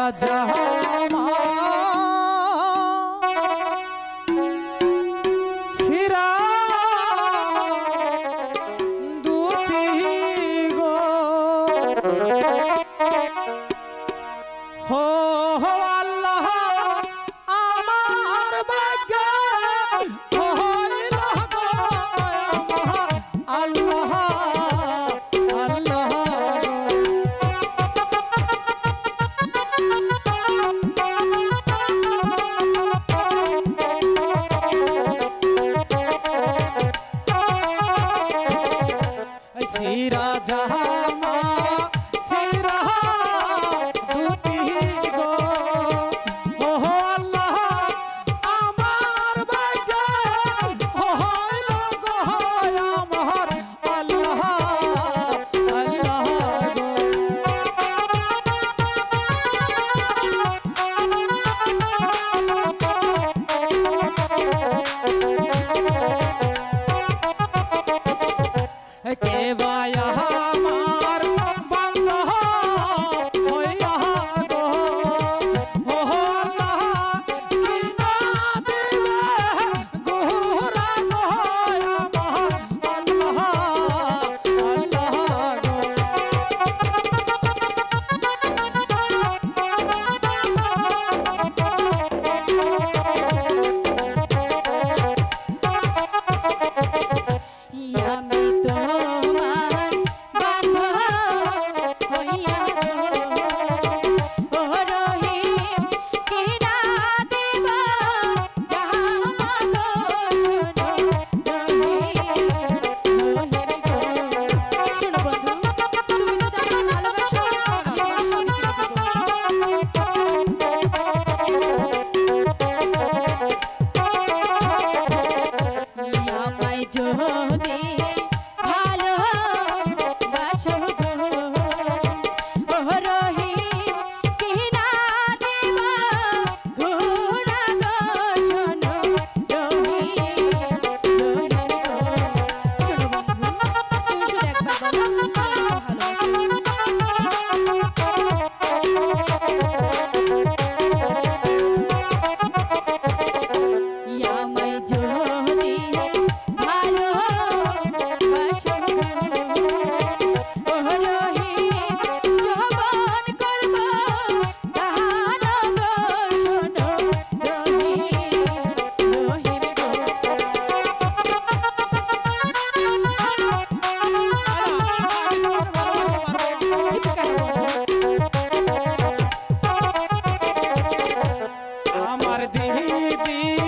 রাজা সিরা দুতি গো হো হো আল্লাহ আমার ভাগ্যে হইল গো আল্লাহ আল্লাহ সিরা জামা সিরা দুটি গো ও আল্লাহ আমার ভাগ্যে হইল গো আমার আল্লাহ আল্লাহ গো কে বায়া আমার বান্দা হইয়া গো ও আল্লাহ কি না দিবে গোরা গো আমার আল্লাহ আল্লাহ গো আমি তোমার বান্ধা হইয়া গো ও রহিম কিনা দেবা জামা গো শোনো রহিম গো শোনো বন্ধু তুমি তো জানো ভালোবাসো আমি তোমার স্বামীকে দেব আমায় যদি ভালো বাসো গো ও রহিম কিনা দেবা ঘোড়া গো শোনো রহিম গো শোনো বন্ধু তুমি শুধু একবার বলো আমায় যদি ভালো বাসো ও রহিম যৌবন করব গান গো শোনো রহিম গো আমার দিদি